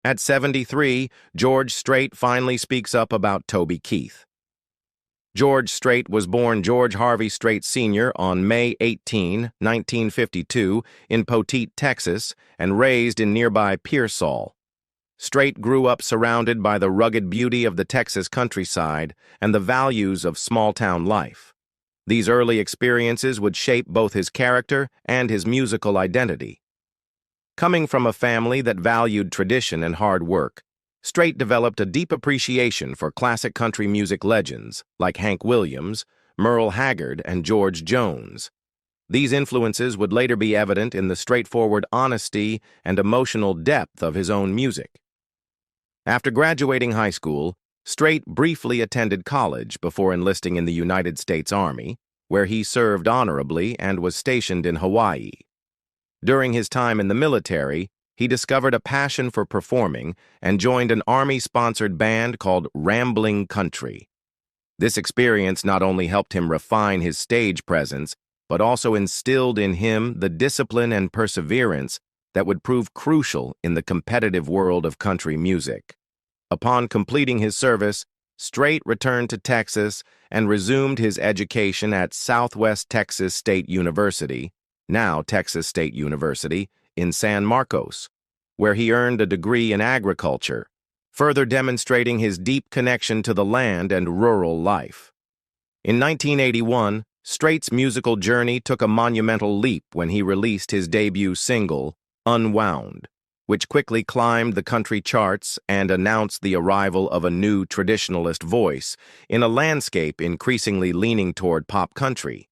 At 73, George Strait finally speaks up about Toby Keith. George Strait was born George Harvey Strait Sr. on May 18, 1952, in Poteet, Texas, and raised in nearby Pearsall. Strait grew up surrounded by the rugged beauty of the Texas countryside and the values of small-town life. These early experiences would shape both his character and his musical identity. Coming from a family that valued tradition and hard work, Strait developed a deep appreciation for classic country music legends like Hank Williams, Merle Haggard, and George Jones. These influences would later be evident in the straightforward honesty and emotional depth of his own music. After graduating high school, Strait briefly attended college before enlisting in the United States Army, where he served honorably and was stationed in Hawaii. During his time in the military, he discovered a passion for performing and joined an Army-sponsored band called Rambling Country. This experience not only helped him refine his stage presence, but also instilled in him the discipline and perseverance that would prove crucial in the competitive world of country music. Upon completing his service, Strait returned to Texas and resumed his education at Southwest Texas State University, now Texas State University, in San Marcos, where he earned a degree in agriculture, further demonstrating his deep connection to the land and rural life. In 1981, Strait's musical journey took a monumental leap when he released his debut single, Unwound, which quickly climbed the country charts and announced the arrival of a new traditionalist voice in a landscape increasingly leaning toward pop country.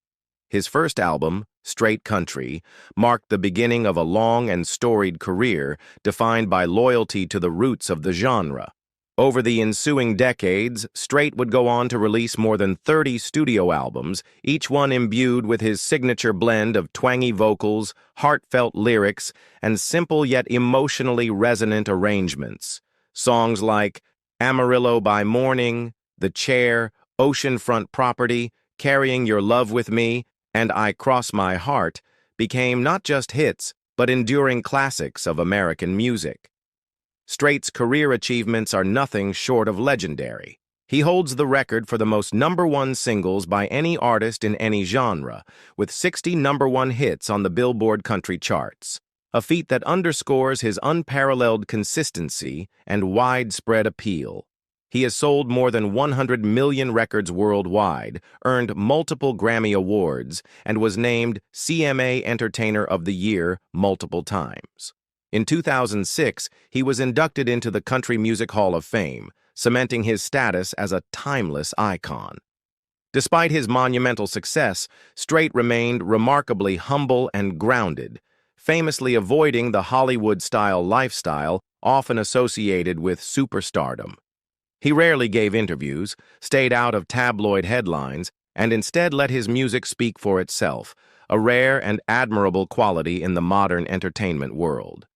His first album, Strait Country, marked the beginning of a long and storied career defined by loyalty to the roots of the genre. Over the ensuing decades, Strait would go on to release more than 30 studio albums, each one imbued with his signature blend of twangy vocals, heartfelt lyrics, and simple yet emotionally resonant arrangements. Songs like Amarillo by Morning, The Chair, Oceanfront Property, Carrying Your Love With Me, and I Cross My Heart became not just hits, but enduring classics of American music. Strait's career achievements are nothing short of legendary. He holds the record for the most #1 singles by any artist in any genre, with 60 #1 hits on the Billboard country charts, a feat that underscores his unparalleled consistency and widespread appeal. He has sold more than 100 million records worldwide, earned multiple Grammy Awards, and was named CMA Entertainer of the Year multiple times. In 2006, he was inducted into the Country Music Hall of Fame, cementing his status as a timeless icon. Despite his monumental success, Strait remained remarkably humble and grounded, famously avoiding the Hollywood-style lifestyle often associated with superstardom. He rarely gave interviews, stayed out of tabloid headlines, and instead let his music speak for itself, a rare and admirable quality in the modern entertainment world.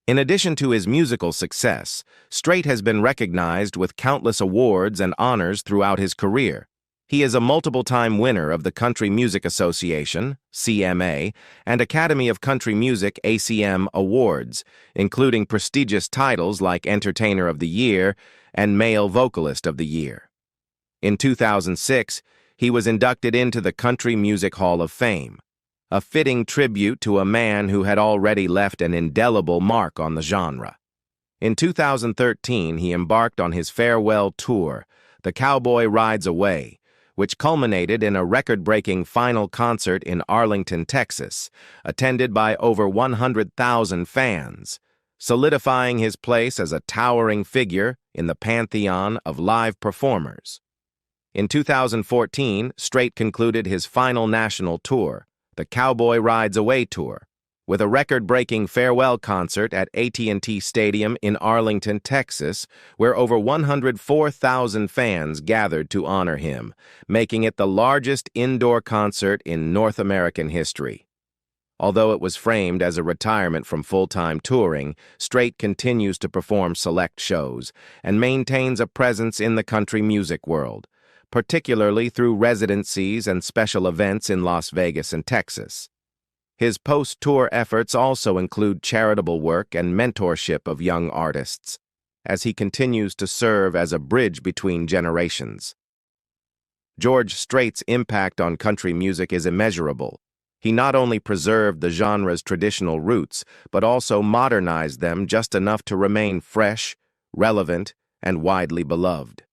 In addition to his musical success, Strait has been recognized with countless awards and honors throughout his career. He is a multiple-time winner of the Country Music Association, CMA, and Academy of Country Music, ACM, awards, including prestigious titles like Entertainer of the Year and Male Vocalist of the Year. In 2006, he was inducted into the Country Music Hall of Fame, a fitting tribute to a man who had already left an indelible mark on the genre. In 2013, he embarked on his farewell tour, The Cowboy Rides Away, which culminated in a record-breaking final concert in Arlington, Texas, attended by over 100,000 fans, solidifying his place as a towering figure in the pantheon of live performers. In 2014, Strait concluded his final national tour, the Cowboy Rides Away Tour, with a record-breaking farewell concert at AT&T Stadium in Arlington, Texas, where over 104,000 fans gathered to honor him, making it the largest indoor concert in North American history. Although it was framed as a retirement from full-time touring, Strait continues to perform select shows and maintains a presence in the country music world, particularly through residencies and special events in Las Vegas and Texas. His post-tour efforts also include charitable work and mentorship of young artists, as he continues to serve as a bridge between generations. George Strait's impact on country music is immeasurable. He not only preserved the genre's traditional roots, but also modernized them just enough to remain fresh, relevant, and widely beloved.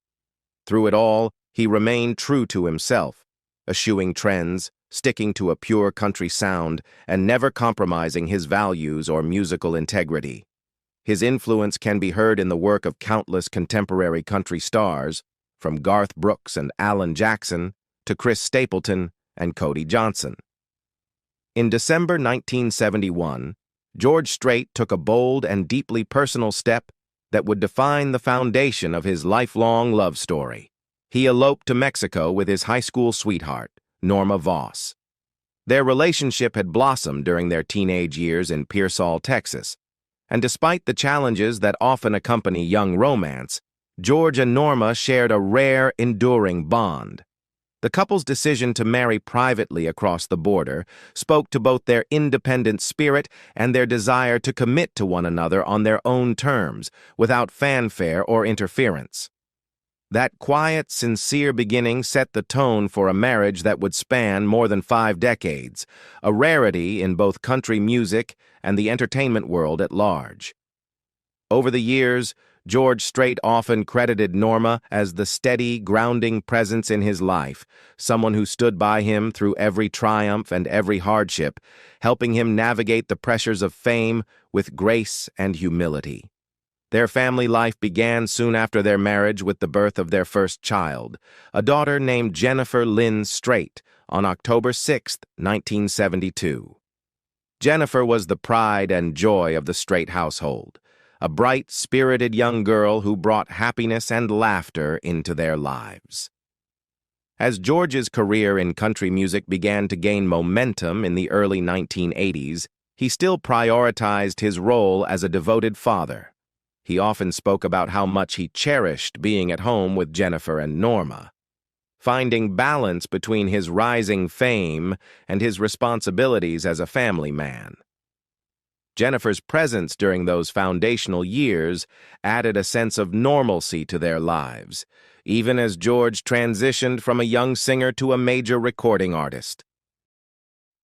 Through it all, he remained true to himself, eschewing trends, sticking to a pure country sound, and never compromising his values or musical integrity. His influence can be heard in the work of countless contemporary country stars, from Garth Brooks and Alan Jackson to Chris Stapleton and Cody Johnson. In December 1971, George Strait took a bold and deeply personal step that would define the foundation of his lifelong love story. He eloped to Mexico with his high school sweetheart, Norma Voss. Their relationship had blossomed during their teenage years in Pearsall, Texas, and despite the challenges that often accompany young romance, George and Norma shared a rare, enduring bond. The couple's decision to marry privately across the border spoke to both their independent spirit and their desire to commit to one another on their own terms, without fanfare or interference. That quiet, sincere beginning set the tone for a marriage that would span more than 5 decades, a rarity in both country music and the entertainment world at large. Over the years, George Strait often credited Norma as the steady, grounding presence in his life, someone who stood by him through every triumph and every hardship, helping him navigate the pressures of fame with grace and humility. Their family life began soon after their marriage with the birth of their first child, a daughter named Jennifer Lynn Strait, on October 6, 1972. Jennifer was the pride and joy of the Strait household, a bright, spirited young girl who brought happiness and laughter into their lives. As George's career in country music began to gain momentum in the early 1980s, he still prioritized his role as a devoted father. He often spoke about how much he cherished being at home with Jennifer and Norma, finding balance between his rising fame and his responsibilities as a family man. Jennifer's presence during those foundational years added a sense of normalcy to their lives, even as George transitioned from a young singer to a major recording artist.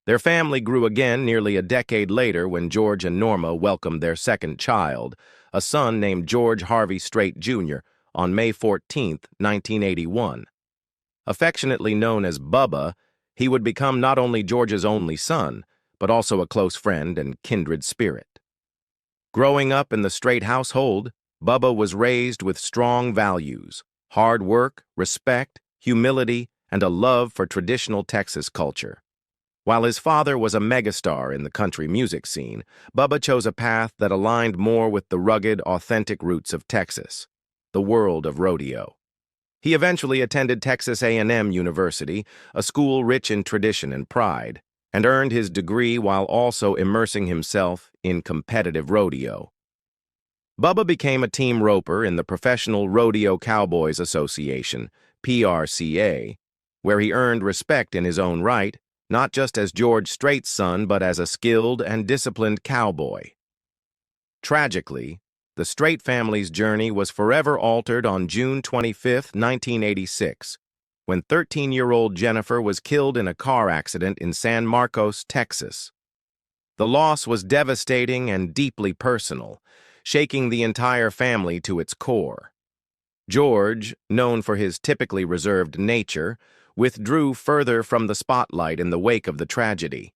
Their family grew again nearly a decade later when George and Norma welcomed their second child, a son named George Harvey Strait Jr., on May 14, 1981. Affectionately known as Bubba, he would become not only George's only son, but also a close friend and kindred spirit. Growing up in the Strait household, Bubba was raised with strong values: hard work, respect, humility, and a love for traditional Texas culture. While his father was a megastar in the country music scene, Bubba chose a path that aligned more with the rugged, authentic roots of Texas, the world of rodeo. He eventually attended Texas A&M University, a school rich in tradition and pride, and earned his degree while also immersing himself in competitive rodeo. Bubba became a team roper in the Professional Rodeo Cowboys Association, PRCA, where he earned respect in his own right, not just as George Strait's son, but as a skilled and disciplined cowboy. Tragically, the Strait family's journey was forever altered on June 25, 1986, when 13-year-old Jennifer was killed in a car accident in San Marcos, Texas. The loss was devastating and deeply personal, shaking the entire family to its core. George, known for his typically reserved nature, withdrew further from the spotlight in the wake of the tragedy.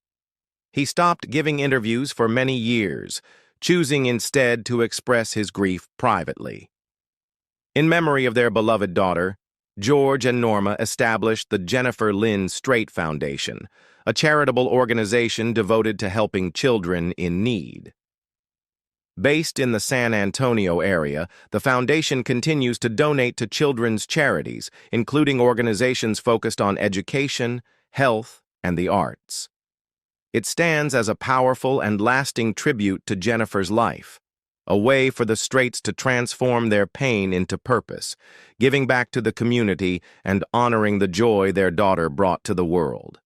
He stopped giving interviews for many years, choosing instead to express his grief privately. In memory of their beloved daughter, George and Norma established the Jennifer Lynn Strait Foundation, a charitable organization devoted to helping children in need. Based in the San Antonio area, the foundation continues to donate to children's charities, including organizations focused on education, health, and the arts. It stands as a powerful and lasting tribute to Jennifer's life, a way for the Straits to transform their pain into purpose, giving back to the community and honoring the joy their daughter brought to the world.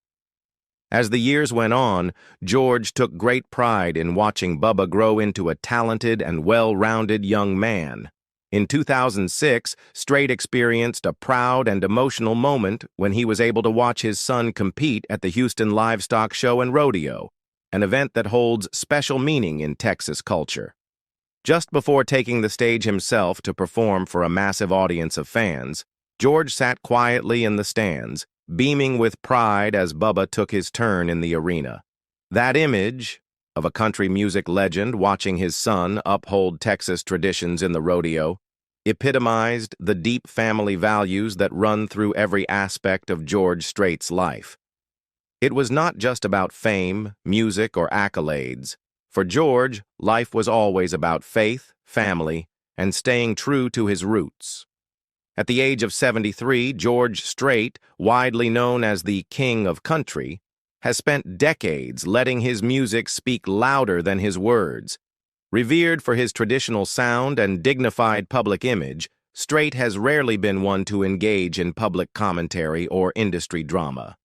As the years went on, George took great pride in watching Bubba grow into a talented and well-rounded young man. In 2006, Strait experienced a proud and emotional moment when he was able to watch his son compete at the Houston Livestock Show and Rodeo, an event that holds special meaning in Texas culture. Just before taking the stage himself to perform for a massive audience of fans, George sat quietly in the stands, beaming with pride as Bubba took his turn in the arena. That image of a country music legend watching his son uphold Texas traditions in the rodeo epitomized the deep family values that run through every aspect of George Strait's life. It was not just about fame, music, or accolades. For George, life was always about faith, family, and staying true to his roots. At the age of 73, George Strait, widely known as the King of Country, has spent decades letting his music speak louder than his words. Revered for his traditional sound and dignified public image, Strait has rarely been one to engage in public commentary or industry drama.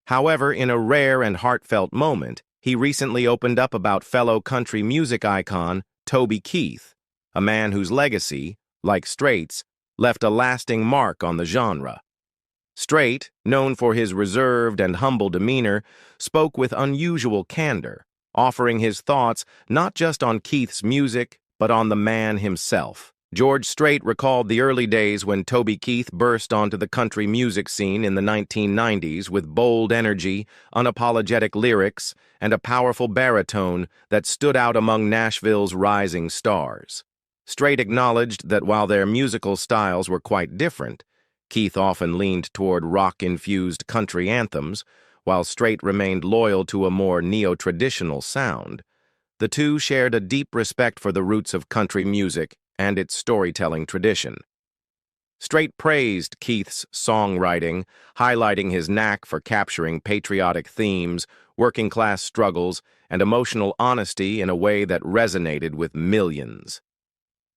However, in a rare and heartfelt moment, he recently opened up about fellow country music icon Toby Keith, a man whose legacy, like Strait's, left a lasting mark on the genre. Strait, known for his reserved and humble demeanor, spoke with unusual candor, offering his thoughts not just on Keith's music, but on the man himself. George Strait recalled the early days when Toby Keith burst onto the country music scene in the 1990s with bold energy, unapologetic lyrics, and a powerful baritone that stood out among Nashville's rising stars. Strait acknowledged that while their musical styles were quite different, Keith often leaned toward rock-infused country anthems, while Strait remained loyal to a more neo-traditional sound. The two shared a deep respect for the roots of country music and its storytelling tradition. Strait praised Keith's songwriting, highlighting his knack for capturing patriotic themes, working-class struggles, and emotional honesty in a way that resonated with millions.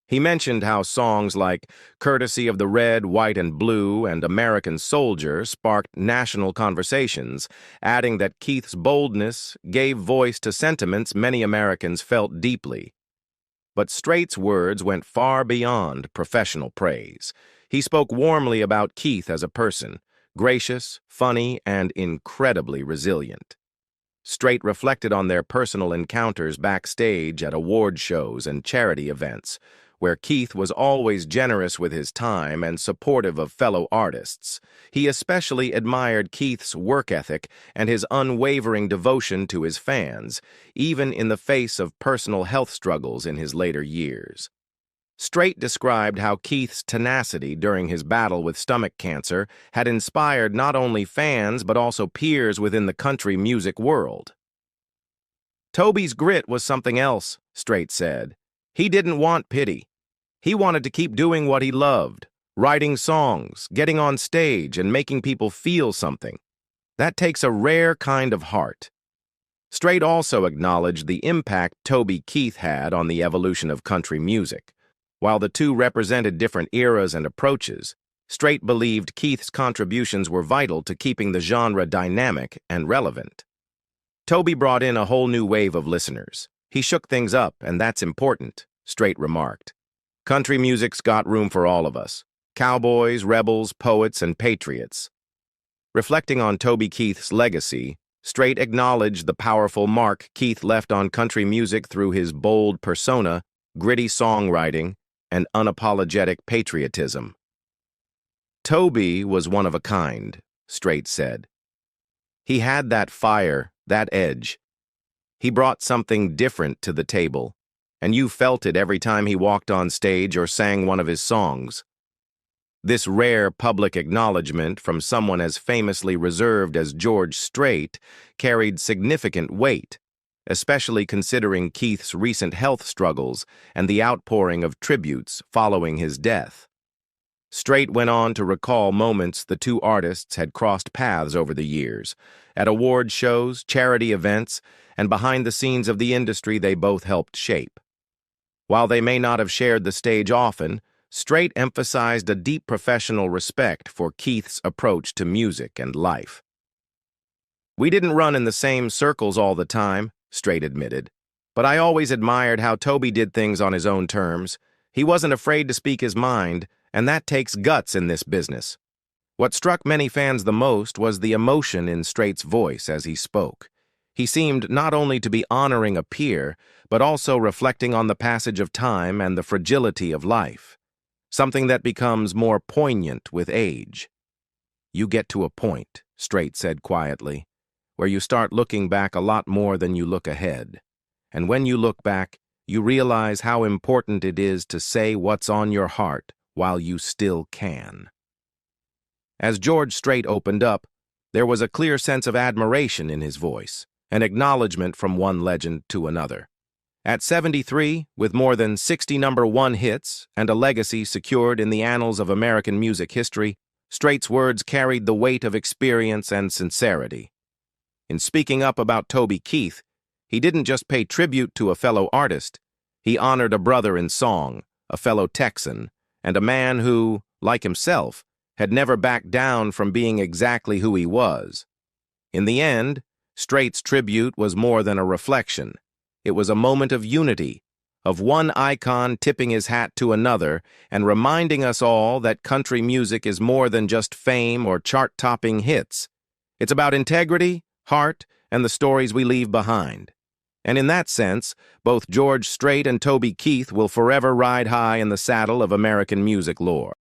He mentioned how songs like Courtesy of the Red, White, and Blue and American Soldier sparked national conversations, adding that Keith's boldness gave voice to sentiments many Americans felt deeply. But Strait's words went far beyond professional praise. He spoke warmly about Keith as a person, gracious, funny, and incredibly resilient. Strait reflected on their personal encounters backstage at award shows and charity events, where Keith was always generous with his time and supportive of fellow artists. He especially admired Keith's work ethic and his unwavering devotion to his fans, even in the face of personal health struggles in his later years. Strait described how Keith's tenacity during his battle with stomach cancer had inspired not only fans but also peers within the country music world. Toby's grit was something else, Strait said. He didn't want pity. He wanted to keep doing what he loved, writing songs, getting on stage, and making people feel something. That takes a rare kind of heart. Strait also acknowledged the impact Toby Keith had on the evolution of country music. While the two represented different eras and approaches, Strait believed Keith's contributions were vital to keeping the genre dynamic and relevant. Toby brought in a whole new wave of listeners. He shook things up, and that's important, Strait remarked. Country music's got room for all of us. Cowboys, rebels, poets, and patriots. Reflecting on Toby Keith's legacy, Strait acknowledged the powerful mark Keith left on country music through his bold persona, gritty songwriting, and unapologetic patriotism. Toby was one of a kind, Strait said. He had that fire, that edge. He brought something different to the table, and you felt it every time he walked on stage or sang one of his songs. This rare public acknowledgement from someone as famously reserved as George Strait carried significant weight, especially considering Keith's recent health struggles and the outpouring of tributes following his death. Strait went on to recall moments the two artists had crossed paths over the years, at award shows, charity events, and behind the scenes of the industry they both helped shape. While they may not have shared the stage often, Strait emphasized a deep professional respect for Keith's approach to music and life. We didn't run in the same circles all the time, Strait admitted. But I always admired how Toby did things on his own terms. He wasn't afraid to speak his mind, and that takes guts in this business. What struck many fans the most was the emotion in Strait's voice as he spoke. He seemed not only to be honoring a peer, but also reflecting on the passage of time and the fragility of life, something that becomes more poignant with age. You get to a point, Strait said quietly, where you start looking back a lot more than you look ahead. And when you look back, you realize how important it is to say what's on your heart while you still can. As George Strait opened up, there was a clear sense of admiration in his voice, an acknowledgement from one legend to another. At 73, with more than 60 #1 hits and a legacy secured in the annals of American music history, Strait's words carried the weight of experience and sincerity. In speaking up about Toby Keith, he didn't just pay tribute to a fellow artist, he honored a brother in song, a fellow Texan, and a man who, like himself, had never backed down from being exactly who he was. In the end, Strait's tribute was more than a reflection. It was a moment of unity, of one icon tipping his hat to another and reminding us all that country music is more than just fame or chart-topping hits. It's about integrity, heart, and the stories we leave behind. And in that sense, both George Strait and Toby Keith will forever ride high in the saddle of American music lore.